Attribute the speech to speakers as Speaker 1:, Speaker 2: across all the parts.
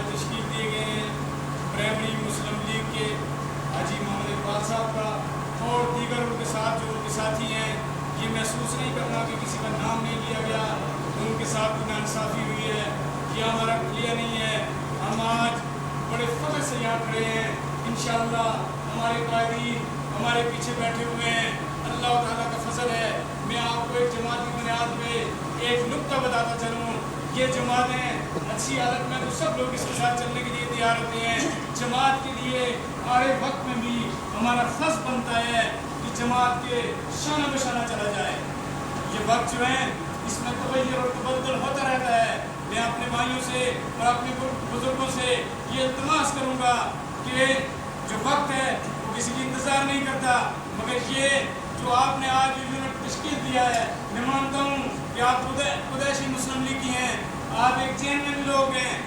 Speaker 1: تشکیل دیے گئے ہیں پرائمری مسلم لیگ کے حاجی محمد اقبال صاحب کا اور دیگر ان کے ساتھ جو ان کے ساتھی ہیں، یہ محسوس نہیں کرنا کہ کسی کا نام نہیں لیا گیا، ان کے ساتھ بھی ناانصافی ہوئی ہے، یہ ہمارا کلیئر نہیں ہے۔ ہم آج بڑے فخر سے یہاں کھڑے ہیں، انشاءاللہ ہمارے قائدین ہمارے پیچھے بیٹھے ہوئے ہیں، اللہ تعالیٰ کا فضل ہے۔ میں آپ کو ایک جماعت کی بنیاد پہ ایک نکتہ بتاتا چلوں، یہ جماعتیں اچھی حالت میں تو سب لوگ اس کے ساتھ چلنے کے لیے تیار ہوتے ہیں، جماعت کے لیے آڑے وقت میں بھی ہمارا فرض بنتا ہے کہ جماعت کے شانہ بشانہ چلا جائے۔ یہ وقت جو ہے اس میں تغیر اور تبدل ہوتا رہتا ہے۔ میں اپنے بھائیوں سے اور اپنے بزرگوں سے یہ التماس کروں گا کہ جو وقت ہے وہ کسی کی انتظار نہیں کرتا، مگر یہ جو آپ نے آج یونٹ تشکیل دیا ہے، میں مانتا ہوں کہ آپ قریشی مسلم لیگ کی ہیں، آپ ایک جینوین لوگ ہیں،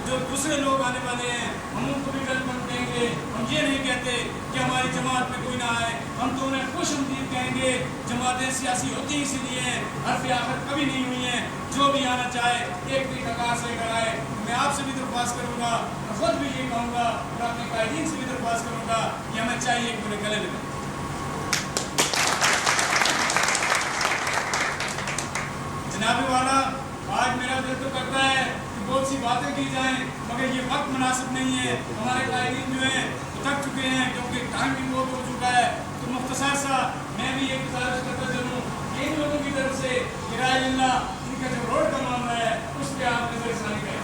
Speaker 1: جو دوسرے لوگ آنے والے ہیں ہم ان کو بھی ویلکم کہیں گے۔ ہم یہ نہیں کہتے کہ ہماری جماعت میں کوئی نہ آئے، ہم تو انہیں خوش آمدید کہیں گے۔ جماعتیں سیاسی ہوتی ہی اسی لیے ہیں، حرف آخر کبھی نہیں ہوئی ہیں، جو بھی آنا چاہے ایک طریقہ کار سے اگر آئے۔ میں آپ سے بھی درخواست کروں گا، خود بھی یہ کہوں گا اور اپنے قائدین سے بھی درخواست کروں گا کہ ہمیں چاہیے کہ انہیں گلے لگیں۔ جناب والا، آج میرا دل تو کرتا ہے کہ بہت سی باتیں کی جائیں، مگر یہ وقت مناسب نہیں ہے۔ ہمارے قائدین جو ہیں تھک چکے ہیں کیونکہ ٹائم بھی بہت ہو چکا ہے۔ تو مختصر سا میں بھی ایک گزارش کرتا چلوں کہ ان لوگوں کی طرف سے کرائے اللہ ان کا جو روڈ کا معاملہ ہے اس پہ آپ نظر ثانی کریں۔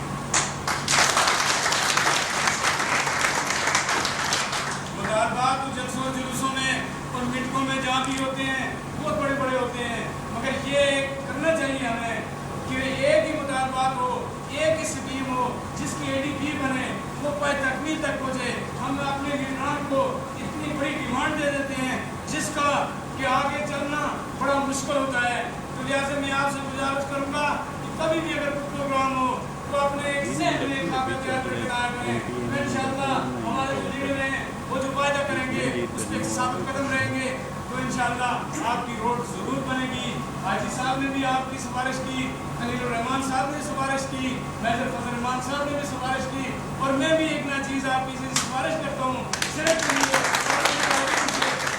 Speaker 1: مطالبات تو جلسوں جلوسوں میں اور میٹنگوں میں جہاں بھی ہوتے ہیں بہت بڑے بڑے ہوتے ہیں، مگر یہ کرنا چاہیے ہمیں کہ ایک ہی مطالبات ہو، ایک ہی سکیم ہو، جس کی اے ڈی پی بنے وہ پائے تکمیل تک پہنچے۔ ہم اپنے لیڈران کو اتنی بڑی ڈیمانڈ دے دیتے ہیں جس کا کہ آگے چلنا بڑا مشکل ہوتا ہے۔ تو لہٰذا میں آپ سے گزارش کروں گا کہ کبھی بھی اگر کوئی پروگرام ہو تو اپنے ایک ذہن میں کاغذ تیار کر کے لایا کریں۔ انشاءاللہ ہمارے جو لیڈر ہیں وہ جو وعدہ کریں گے اس پہ ثابت قدم رہیں گے، تو انشاءاللہ آپ کی روڈ ضرور بنے گی۔ حاجی صاحب نے بھی آپ کی سفارش کی، خلیل الرحمان صاحب نے سفارش کی، میجر فضل الرحمان صاحب نے بھی سفارش کی، اور میں بھی ایک نہ چیز آپ کی سفارش کرتا ہوں صرف کے لیے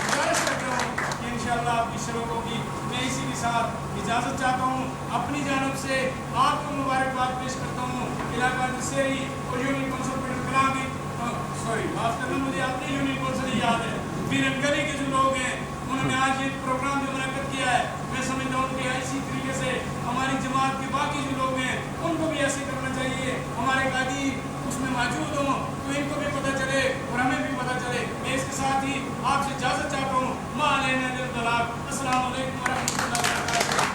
Speaker 1: گزارش کرتا ہوں کہ انشاءاللہ آپ کی شروع ہوگی۔ میں اسی کے ساتھ اجازت چاہتا ہوں، اپنی جانب سے آپ کو مبارکباد پیش کرتا ہوں۔ علاقہ نصیری اور یونین کونسل پیٹر کلاں کی معاف کرنا، مجھے اپنی یونین کونسل ہی یاد ہے، بیرن گلی کے جو لوگ ہیں انہوں نے آج یہ پروگرام جو منعقد کیا ہے، میں سمجھتا ہوں کہ اسی طریقے سے ہماری جماعت کے باقی جو لوگ ہیں ان کو بھی ایسے کرنا چاہیے، ہمارے قائدین اس میں موجود ہوں تو ان کو بھی پتہ چلے اور ہمیں بھی پتہ چلے۔ میں اس کے ساتھ ہی آپ سے اجازت چاہتا ہوں۔ ما علینا الا البلاغ۔ السلام علیکم ورحمۃ اللہ وبرکاتہ۔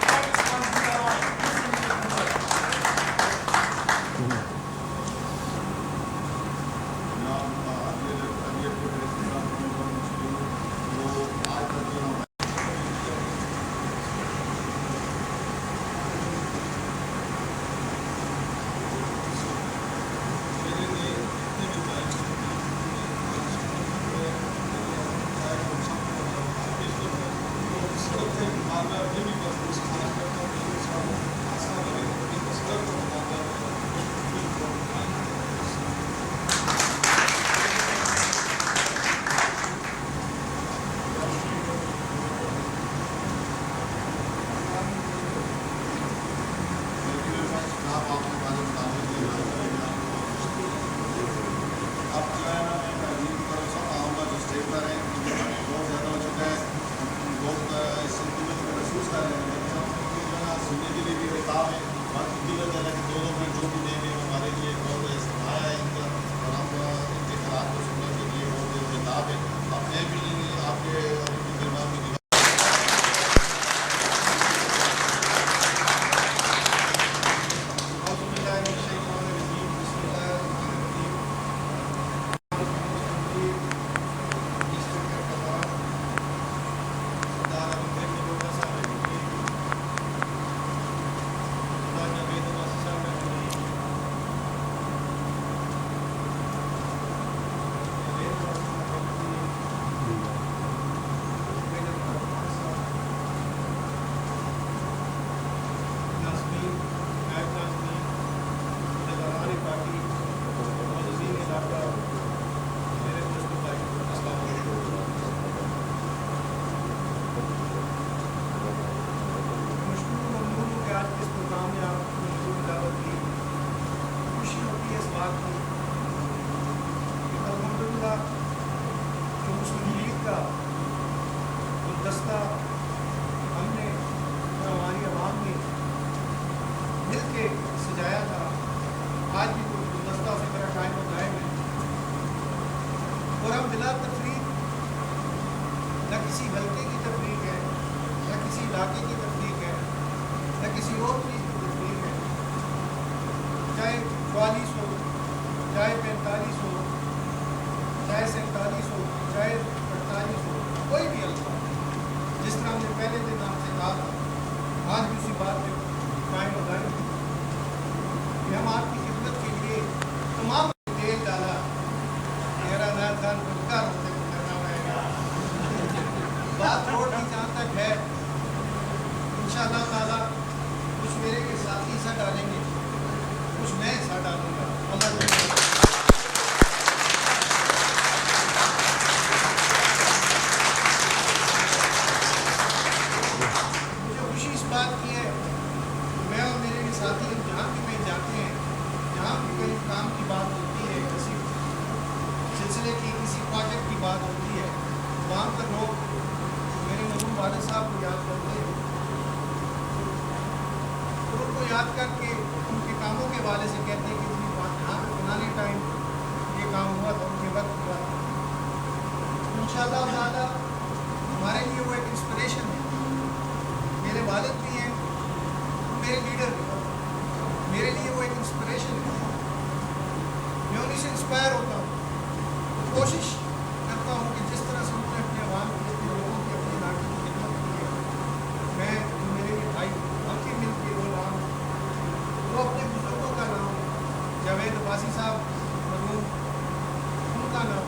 Speaker 2: بات ہوں کہ الحمدللہ جو مسلم لیگ کا گلدستہ ہم نے اور ہماری عوام نے مل کے سجایا تھا، آج بھی وہ گلدستہ اسی طرح قائم و دائم ہے، اور ہم بلا تفریق نہ کسی حلقے کی تفریق ہے، نہ کسی علاقے کی تفریق ہے، نہ کسی اور چیز کی تفریق ہے، چاہے 44 ہو، چاہے 45 ہو، چاہے 47 ہو، چاہے 48 ہو، کوئی بھی حلقہ جس طرح ہم نے پہلے دن آپ سے کہا تھا، آج بھی اسی بات پہ قائم و دائم ہے کہ ہم آپ کی خدمت کے لیے تمام تیل ڈالا، میرا نیا خان روزگار ہوتے کو کرنا پڑے گا، بات روڈ کی جہاں تک ہے انشاءاللہ تعالیٰ کچھ میرے کے ساتھی حصہ ڈالیں گے، کچھ میں حصہ ڈالوں گا، اللہ تعالیٰ مجھے خوشی اس بات کی ہے کہ میں اور میرے کے ساتھی ہم جہاں بھی کہیں جاتے ہیں، جہاں بھی کہیں کام کی بات ہوتی ہے، کسی سلسلے کی، کسی پروجیکٹ کی بات ہوتی ہے، وہاں پر لوگ میرے مرحوم والد صاحب کو یاد کرتے ہیں اور ان کو یاد کر کے ان کے کاموں کے حوالے سے کہتے ہیں کہ یہاں پہ بنانے ٹائم یہ کام ہوا تھا، ان کے وقت ہوا تھا۔ انشاءاللہ تعالیٰ ہمارے لیے وہ ایک انسپریشن ہے، میرے والد بھی ہیں، میرے لیڈر بھی ہیں، میرے لیے وہ ایک انسپریشن ہے، میں انہیں سے انسپائر ہوتا ہوں، کوشش کرتا ہوں کہ جس طرح سے انہوں نے اپنے عوام کی، اپنے لوگوں کی، اپنے علاقے کی خدمت کی ہے، میں میرے بھائی ہم کے مل کے وہ نام وہ اپنے بزرگوں کا نام جاوید عباسی صاحب مرحوم، ان کا نام،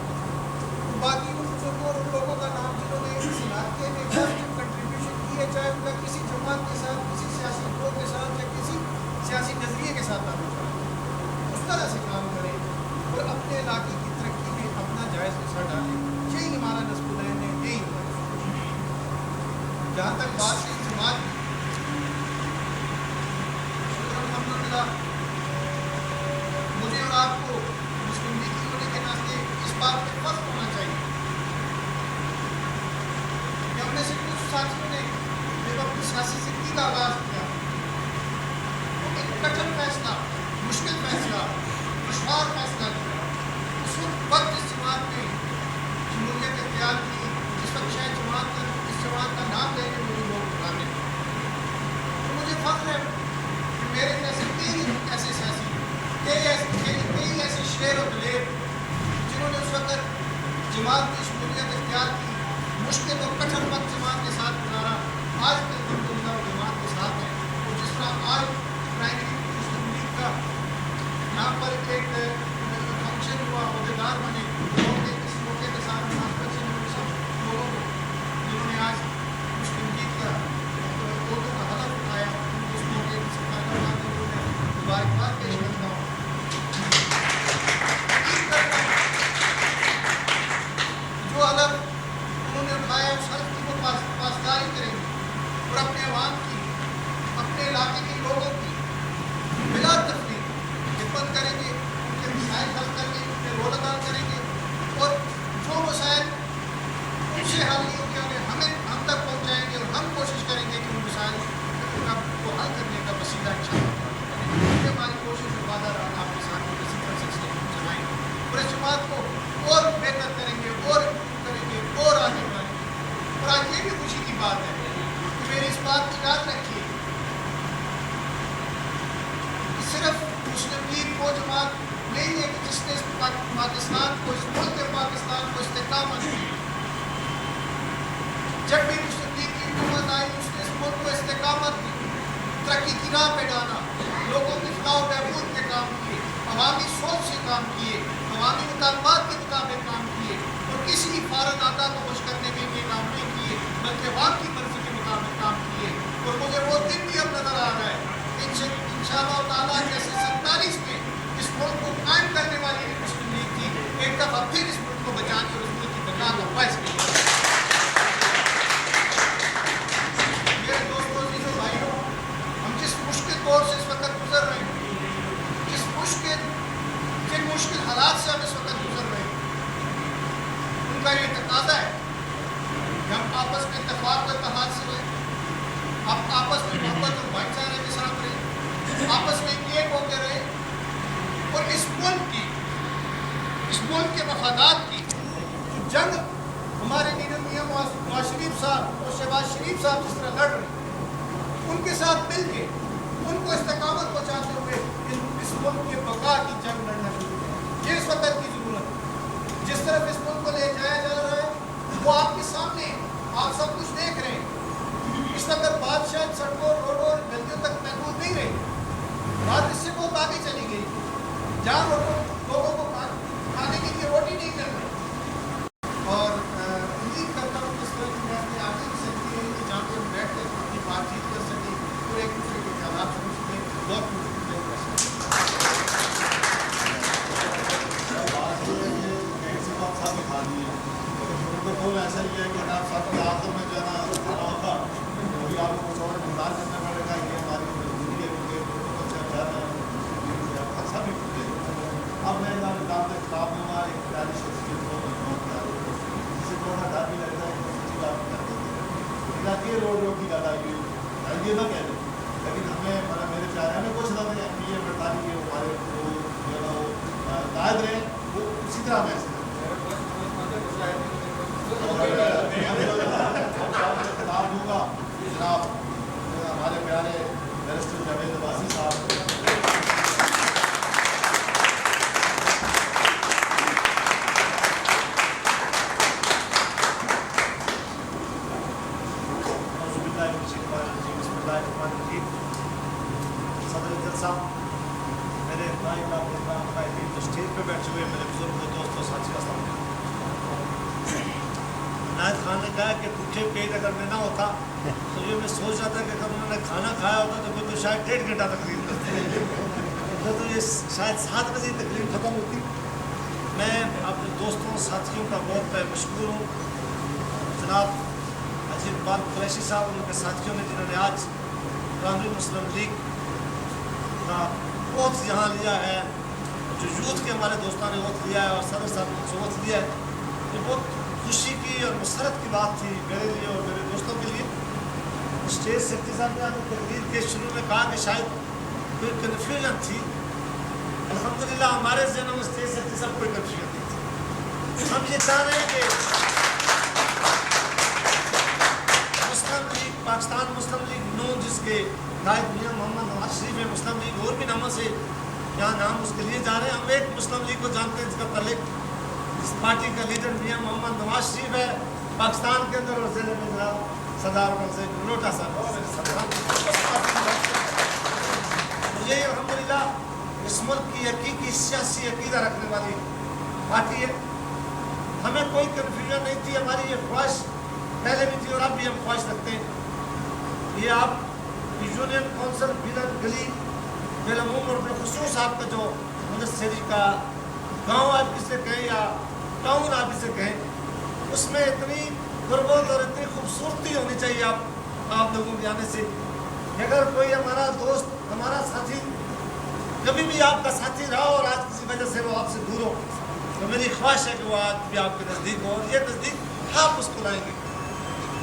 Speaker 2: باقی ان بزرگوں اور ان لوگوں کا نام جنہوں نے اس علاقے میں کنٹریبیوشن کی ہے، چاہے ان کا کسی جماعت کے ساتھ، کسی سیاسی گروہ کے ساتھ یا کسی سیاسی نظریے کے ساتھ تعلق ہے، اس طرح سے کام کریں اور اپنے علاقے کی ترقی میں اپنا جائز حصہ ڈالیں، یہی ہمارا نصب العین ہے، یہی ہمارا۔ جہاں تک بات ہے جماعت کی، الحمدللہ مجھے اور آپ کو مسلم لیگ کی ہونے کے ناطے اس بات پہ فخر ہونا چاہیے کہ ہم میں سے کچھ ساتھیوں نے جب اپنی سیاسی زندگی کا آغاز کیا تو ایک کٹھن فیصلہ، مشکل فیصلہ، دشوار فیصلہ کیا، اس وقت اس جماعت نے جمہوریت اختیار کی، جس وقت شاید اس جماعت کا نام لے کے مجھے لوگ بلانے، تو مجھے فخر ہے کہ میرے جیسے کئی ایسے سیاسی، کئی ایسے شیر و دلیر جنہوں نے اس وقت جماعت کی شمولیت اختیار کی، مشکل اور کٹھن وقت جماعت کے ساتھ گزارا، آج تک الحمدللہ وہ جماعت کے ساتھ ہیں، اور جس طرح آج پرائمری مسلم لیگ کا یہاں پر ایک فنکشن ہوا، عہدیدار بنے لوگوں کے اس موقع کے ساتھ مناسبت سے سب لوگوں کو جنہوں نے آج مسلم لیگ کا عہدوں کا حلف اٹھایا، اس موقع کی سرکار میں مبارکباد پیش کرتا ہوں۔ جو حلف انہوں نے اٹھایا اس حلف کی وہ پاسداری کریں گے اور اپنے عوام کی، اپنے علاقے کے لوگوں کی بلا تفریق خدمت کریں گے، ان کے مسائل حل کر کے ان پہ رول ادا کریں گے، اور جو مسائل ان سے حل نہیں ہوتے انہیں ہم تک پہنچائیں گے، اور ہم کوشش کریں گے کہ ان مسائل کو حل کرنے کا وسیلہ انشاءاللہ یہ ہماری کوشش اور وعدہ رہا آپ کے ساتھ کسی طرح سے چلائیں گے اور اس جماعت کو اور بہتر کریں گے، اور کریں گے، اور آگے بڑھائیں گے۔ اور آج یہ بھی خوشی کی بات ہے کہ میری اس بات کی یاد رکھیے کہ صرف مسلم لیگ وہ جماعت نہیں ہے کہ جس نے پاکستان کو، اس ملک پاکستان کو استحکامت دی، جب بھی مسلم لیگ کی حکومت آئی اس نے اس ملک کو استحکامت دی، ترقی کی راہ پہ ڈالا، لوگوں کی فلاح و بہبود کے کام کیے، عوامی سوچ سے کام کیے، عوامی مطالبات کے مطابق کام کیے، اور کسی فارغ آتا کو خوش کرنے کے لیے کام نہیں کیے، بلکہ عوام کی مرضی کے مطابق کام کیے۔ اور مجھے وہ دن بھی اب نظر آ رہا ہے انشاءاللہ تعالیٰ جیسے 47 میں اس ملک کو قائم کرنے والی مسلم لیگ تھی، ایک دفعہ پھر اس ملک کو بچانے اور اس ملک کی بقا کا باعث بنے۔ میرے دوستوں، عزیزوں، بھائیوں، ہم جس مشکل دور سے اس وقت گزر رہے ہیں، جس مشکل مشکل حالات سے ہم اس وقت گزر رہے ہیں، ان کا یہ تقاضا ہے کہ ہم آپس میں اتفاق و اتحاد سے رہیں، آپ آپس میں محبت اور بھائی چارے کے ساتھ رہیں، آپس میں ایک ہو کے رہیں، اور اس ملک کے مفادات کی جو جنگ ہمارے لیڈر میاں نواز شریف صاحب اور شہباز شریف صاحب جس طرح لڑ رہے ہیں، ان کے ساتھ مل کے ان کو استقامت پہنچاتے ہوئے اس ملک کے بقا کی جنگ لڑنا شروع کریں۔ یہ اس وقت کی ضرورت ہے۔ جس طرف اس ملک کو لے جایا جا رہا ہے وہ آپ کے سامنے، آپ سب کچھ دیکھ رہے ہیں۔ اس وقت بادشاہ سڑکوں روڈوں اور گلیوں تک محدود نہیں رہی، بات اس سے بہت آگے چلی گئی، جہاں لوگوں کو کھانے کے لیے روٹی نہیں مل رہی۔ اور امید کرتا ہوں کہ اس طرح کی باتیں آگے بھی سکتی ہیں کہ جہاں پہ ہم بیٹھ کر اپنی بات چیت کر سکیں اور ایک دوسرے کے خیالات سمجھ سکیں، بہت کچھ کر سکیں۔
Speaker 3: ایسا ہی ہے کہ آپ ساتھ کے آخر میں جو ہے نا کھانا ہوگا ابھی آپ کو کچھ اور انتظار کرنا پڑے گا، یہ ہماری مجبوری ہے کیونکہ سے چاہ رہے ہیں اچھا بھی اب میں نظام کے خلاف میں ہمارا ایک پیاری شخصیت جسے تھوڑا ڈر بھی لگتا ہے کہ بات کر دیتے ہیں روڈ کی زیادہ یہ نہ کہہ دیں، لیکن ہمیں میرے پیارے ہمیں کچھ نہ یہ برطانوی کے ہمارے جو ہے نا وہ قائد رہے وہ اسی طرح میں خطاب دوں گا جناب ہمارے پیارے بیرسٹر جاوید عباسی صاحب۔ صدر جلسہ، میرے بھائی جو اسٹیج پہ بیٹھے ہوئے میرے بزرگ دوستوں ساتھیوں، السلام علیکم۔ عنایت خان نے کہا کہ بھوکے پیٹ اگر میں نہ ہوتا تو یہ میں سوچ رہا تھا کہ اگر انہوں نے کھانا کھایا ہوتا تو پھر تو شاید 1.5 گھنٹہ تقریر کرتے تو یہ شاید 7 بجے تقریر ختم ہوتی۔ میں اپنے دوستوں ساتھیوں کا بہت مشکور ہوں، جناب عجیب اقبال قریشی صاحب ان کے ساتھیوں نے جنہوں نے آج قومی مسلم لیگ کا ووٹ یہاں لیا ہے، جو یوتھ کے ہمارے دوستوں نے ووٹ لیا ہے اور صدر صاحب نے ووٹ لیا ہے، یہ بہت خوشی کی اور مسرت کی بات تھی میرے لیے اور میرے دوستوں کے لیے۔ اسٹیج سیکرٹری صاحب نے آپ تقریر کے شروع میں کہا کہ شاید کوئی کنفیوژن تھی، الحمدللہ ہمارے ذہنوں میں اسٹیج سیکرٹری صاحب کوئی کنفیوژن نہیں تھی۔ ہم یہ چاہ رہے ہیں کہ مسلم لیگ، پاکستان مسلم لیگ نون، جس کے قائد میاں محمد نواز شریف ہے، مسلم لیگ اور بھی ناموں سے یہاں نام اس کے لیے جا رہے ہیں۔ ہم ایک مسلم لیگ کو جانتے ہیں جس کا تعلق اس پارٹی کا لیڈر میاں محمد نواز شریف ہے پاکستان کے اندر، اور ضلع میں جناب صدر لوٹا صاحب۔ یہ الحمدللہ اس ملک کی حقیقی سیاسی عقیدہ رکھنے والی پارٹی ہے۔ ہمیں کوئی کنفیوژن نہیں تھی، ہماری یہ خواہش پہلے بھی تھی اور اب بھی ہم خواہش رکھتے ہیں۔ یہ آپ یونین کونسل بیلن گلی بالعموم اور بالخصوص آپ کا جو منسری کا گاؤں آپ کسے کہیں یا ٹاؤن آپ اسے کہیں، اس میں اتنی غربت اور اتنی خوبصورتی ہونی چاہیے آپ لوگوں کے آنے سے کہ اگر کوئی ہمارا دوست، ہمارا ساتھی کبھی بھی آپ کا ساتھی رہا اور آج کسی وجہ سے وہ آپ سے دور ہو تو میری خواہش ہے کہ وہ آج بھی آپ کے نزدیک ہو، اور یہ نزدیک آپ اس کو لائیں گے۔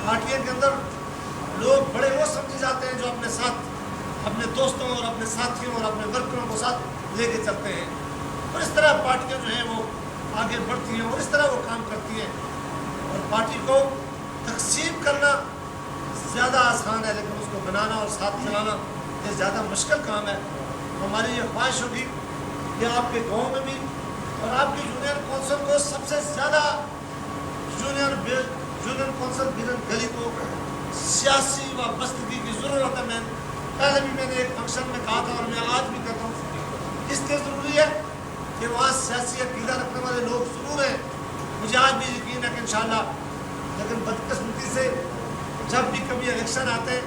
Speaker 3: پارٹیوں کے اندر لوگ بڑے وہ سمجھے جاتے ہیں جو اپنے ساتھ اپنے دوستوں اور اپنے ساتھیوں اور اپنے ورکروں کو ساتھ لے کے چلتے ہیں، اور اس طرح پارٹیاں جو ہیں وہ آگے بڑھتی ہیں اور اس طرح وہ کام کرتی ہیں۔ اور پارٹی کو تقسیم کرنا زیادہ آسان ہے، لیکن اس کو بنانا اور ساتھ چلانا یہ زیادہ مشکل کام ہے۔ ہماری یہ خواہش ہوگی کہ آپ کے گاؤں میں بھی اور آپ کی یونین کونسل کو سب سے زیادہ یونین کونسل بیلن گلی کو سیاسی وابستگی کی ضرورت ہے۔ پہلے بھی میں نے ایک فنکشن میں کہا تھا اور میں آج بھی کہتا ہوں، اس لیے ضروری ہے کہ وہاں سیاسی عقیدہ رکھنے والے لوگ ضرور ہیں، مجھے آج بھی یقین ہے کہ انشاءاللہ، لیکن بدقسمتی سے جب بھی کبھی الیکشن آتے ہیں،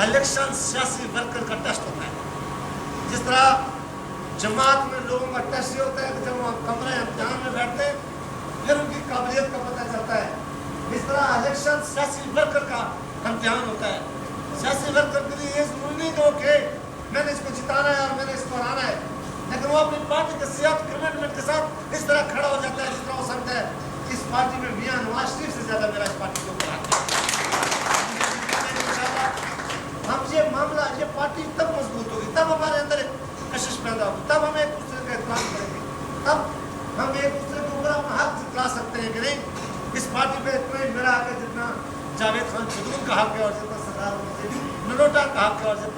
Speaker 3: الیکشن سیاسی ورکر کا ٹیسٹ ہوتا ہے۔ جس طرح جماعت میں لوگوں کا ٹیسٹ یہ ہوتا ہے کہ جب وہ کمرے امتحان میں بیٹھتے ہیں پھر ان کی قابلیت کا پتہ چلتا ہے، اس طرح الیکشن سیاسی ورکر کا امتحان ہوتا ہے۔ سیاسی ورکر کے لیے یہ ضروری نہیں کہ میں نے اس کو جتانا ہے اور میں نے اس کو ہرانا ہے، لیکن وہ اپنی پارٹی کے سیاحت کمیٹمنٹ تب ہمارے اندر ایک کشش پیدا ہوگی, تب ہم ایک دوسرے کا احترام کریں گے, تب ہم ایک دوسرے کے اوپر اپنا حق لا سکتے ہیں کہ نہیں اس پارٹی پہ اتنا ہی میرا حق ہے جتنا جاوید خان چدرون کا حق ہے اور جتنا سردار ننوٹا کا حق ہے اور جتنا